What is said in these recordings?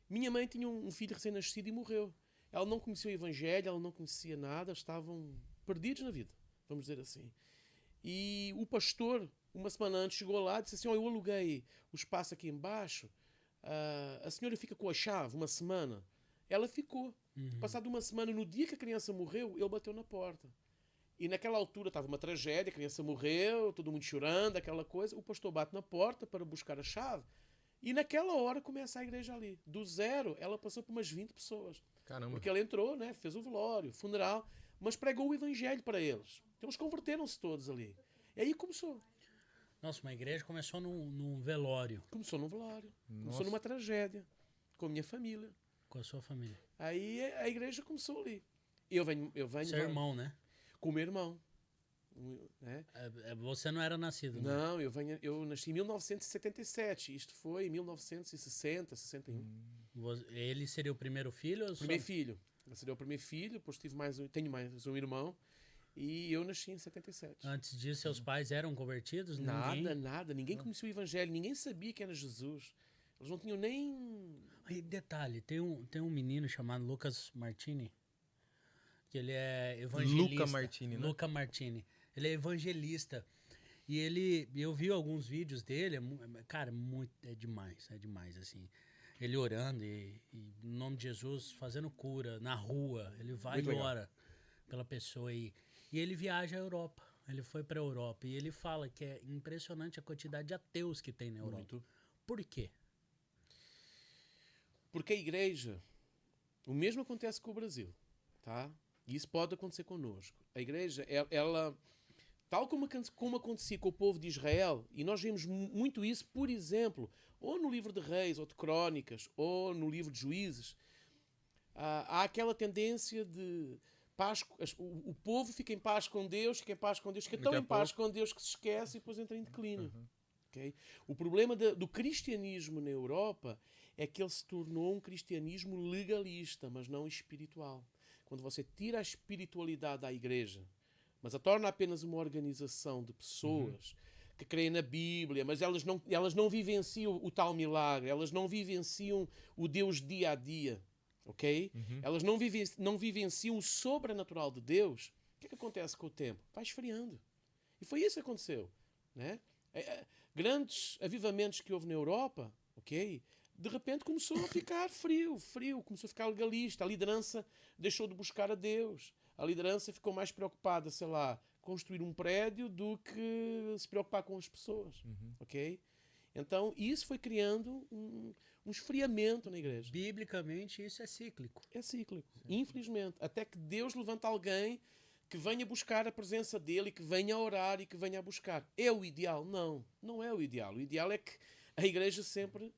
Minha mãe tinha um filho recém-nascido e morreu. Ela não conhecia o Evangelho, ela não conhecia nada, estavam perdidos na vida, vamos dizer assim. E o pastor, uma semana antes, chegou lá e disse assim, eu aluguei o espaço aqui embaixo, a senhora fica com a chave uma semana. Ela ficou. Passado uma semana, no dia que a criança morreu, ele bateu na porta. E naquela altura estava uma tragédia, a criança morreu, todo mundo chorando, aquela coisa. O pastor bate na porta para buscar a chave. E naquela hora começa a igreja ali. Do zero, ela passou por umas 20 pessoas. Caramba. Porque ela entrou, né, fez o velório, o funeral, mas pregou o evangelho para eles. Então eles converteram-se todos ali. E aí começou. Nossa, uma igreja começou num velório Começou num velório. Nossa. Começou numa tragédia. Com a minha família. com a sua família. Aí a igreja começou ali. Eu venho Seu irmão, né? com o meu irmão. Né? Você não era nascido, né? Não, eu nasci em 1977. Isto foi em 1960, 61. Ele seria o primeiro filho? Ou Primeiro só... filho. Eu seria o primeiro filho, depois tenho mais um irmão. E eu nasci em 77. Antes disso, seus pais eram convertidos? Nada. Ninguém conhecia o evangelho. Ninguém sabia que era Jesus. Eles não tinham nem... E detalhe, tem um menino chamado Lucas Martini, que ele é evangelista. Luca Martini, né? Luca Martini. Ele é evangelista. E eu vi alguns vídeos dele, cara, é demais, assim. Ele orando e em nome de Jesus, fazendo cura na rua. Ele vai Muito e legal. ora pela pessoa aí. E ele viaja à Europa. Ele foi para a Europa. E ele fala que é impressionante a quantidade de ateus que tem na Europa. Muito. Por quê? Porque a igreja... O mesmo acontece com o Brasil. Tá? E isso pode acontecer connosco. A igreja, ela... Tal como acontecia com o povo de Israel, e nós vemos muito isso, por exemplo, ou no livro de Reis, ou de Crónicas, ou no livro de Juízes, há aquela tendência de paz, o povo fica em paz com Deus, fica tão em paz com Deus que se esquece e depois entra em declínio. Okay? O problema do cristianismo na Europa é que ele se tornou um cristianismo legalista, mas não espiritual. Quando você tira a espiritualidade da igreja, mas a torna apenas uma organização de pessoas que creem na Bíblia, mas elas não vivenciam o tal milagre, elas não vivenciam o Deus dia a dia, ok? Elas não vivenciam o sobrenatural de Deus. O que acontece com o tempo? Vai esfriando. E foi isso que aconteceu, né? Grandes avivamentos que houve na Europa, ok? De repente começou a ficar frio, começou a ficar legalista, a liderança deixou de buscar a Deus. A liderança ficou mais preocupada, sei lá, construir um prédio do que se preocupar com as pessoas, ok? Então, isso foi criando um esfriamento na igreja. Biblicamente, isso é cíclico. É cíclico, infelizmente. Até que Deus levanta alguém que venha buscar a presença dele, que venha orar e que venha a buscar. É o ideal? Não, não é o ideal. O ideal é que a igreja sempre...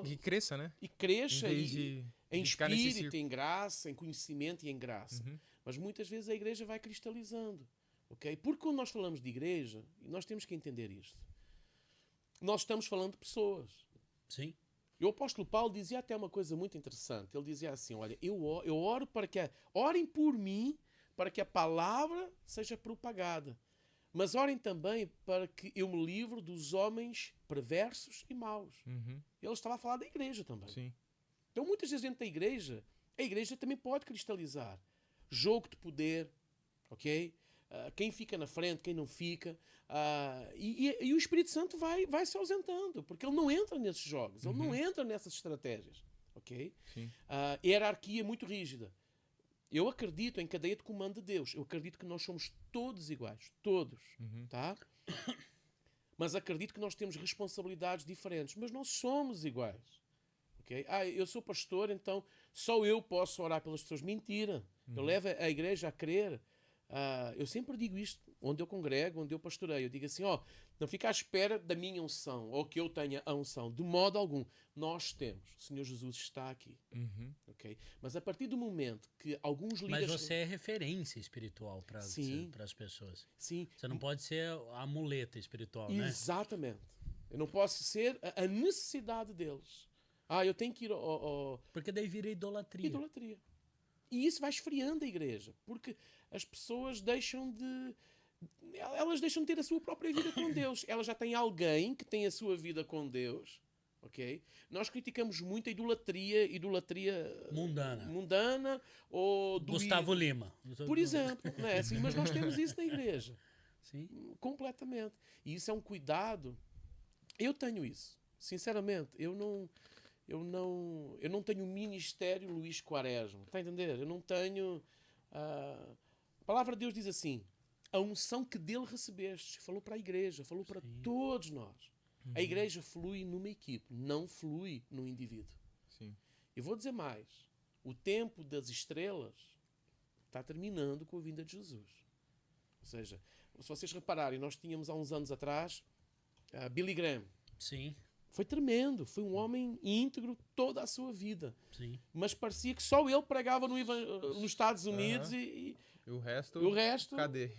Que cresça, né? E cresça em ficar nesse espírito, em graça, em conhecimento e em graça. Mas muitas vezes a igreja vai cristalizando. Okay? Porque quando nós falamos de igreja, nós temos que entender isto. Nós estamos falando de pessoas. Sim. E o apóstolo Paulo dizia até uma coisa muito interessante. Ele dizia assim, olha, eu oro para que... Orem por mim para que a palavra seja propagada. Mas orem também para que eu me livre dos homens perversos e maus. Ele estava a falar da igreja também. Sim. Então, muitas vezes dentro da igreja, a igreja também pode cristalizar. Jogo de poder, ok? Quem fica na frente, quem não fica. E o Espírito Santo vai se ausentando, porque ele não entra nesses jogos, ele não entra nessas estratégias, ok? Sim. Hierarquia muito rígida. Eu acredito em cadeia de comando de Deus. Eu acredito que nós somos todos iguais. Todos. Tá? Mas acredito que nós temos responsabilidades diferentes. Mas não somos iguais. Okay? Eu sou pastor, então só eu posso orar pelas pessoas. Mentira. Eu levo a igreja a crer. Eu sempre digo isto, onde eu congrego, onde eu pastoreio. Eu digo assim, não fica à espera da minha unção, ou que eu tenha a unção. De modo algum. Nós temos. O Senhor Jesus está aqui. Okay? Mas a partir do momento que alguns líderes... Mas você é referência espiritual para as pessoas. Sim. Você não pode ser a muleta espiritual, né? Exatamente. Eu não posso ser a necessidade deles. Eu tenho que ir ao... Porque daí vira idolatria. Idolatria. E isso vai esfriando a igreja, porque as pessoas deixam de ter a sua própria vida com Deus. Elas já têm alguém que tem a sua vida com Deus, ok? Nós criticamos muito a idolatria mundana ou do Gustavo Lima. Por exemplo, né? Assim, mas nós temos isso na igreja. Sim. Completamente. E isso é um cuidado. Eu tenho isso. Sinceramente, eu não tenho o ministério Luís Quaresma. Está a entender? Eu não tenho... A palavra de Deus diz assim, a unção que dele recebeste. Falou para a igreja, falou para todos nós. A igreja flui numa equipe, não flui num indivíduo. Sim. Eu vou dizer mais. O tempo das estrelas está terminando com a vinda de Jesus. Ou seja, se vocês repararem, nós tínhamos há uns anos atrás Billy Graham. Sim. Foi tremendo. Foi um homem íntegro toda a sua vida. Sim. Mas parecia que só ele pregava nos Estados Unidos e o resto... Cadê?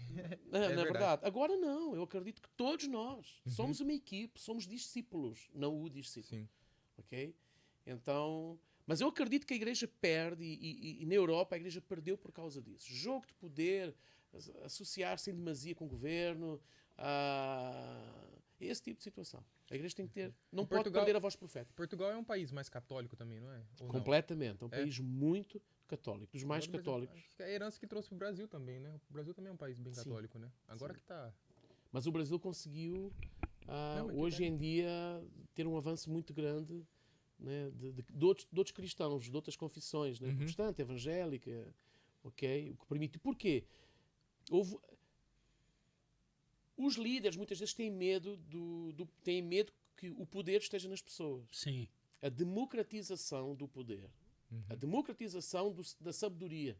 Na verdade. Agora não. Eu acredito que todos nós somos uma equipe, somos discípulos, não o discípulo. Sim. Ok? Então... Mas eu acredito que a igreja perde e na Europa a igreja perdeu por causa disso. Jogo de poder, associar-se em demasia com o governo, esse tipo de situação. A igreja tem que ter... Não pode perder a voz profética. Portugal é um país mais católico também, não é? Ou completamente. Não? É um país muito católico, dos mais católicos. Acho que é a herança que trouxe para o Brasil também, né? O Brasil também é um país bem católico, né? Agora que tá... Mas o Brasil conseguiu, hoje em dia, ter um avanço muito grande, né? de outros cristãos, de outras confissões, né? Protestante, evangélica, ok? O que permite... Porquê? Os líderes muitas vezes têm medo têm medo que o poder esteja nas pessoas. Sim. A democratização do poder. A democratização da sabedoria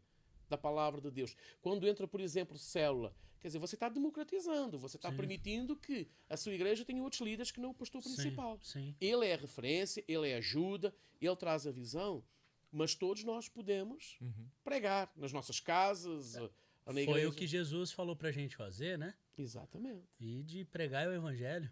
da palavra de Deus. Quando entra, por exemplo, célula, quer dizer, você está democratizando, você está permitindo que a sua igreja tenha outros líderes que não o pastor principal. Sim. Ele é a referência, ele é a ajuda, ele traz a visão, mas todos nós podemos pregar nas nossas casas, na igreja. Foi o que Jesus falou pra gente fazer, né? Exatamente. E de pregar o evangelho.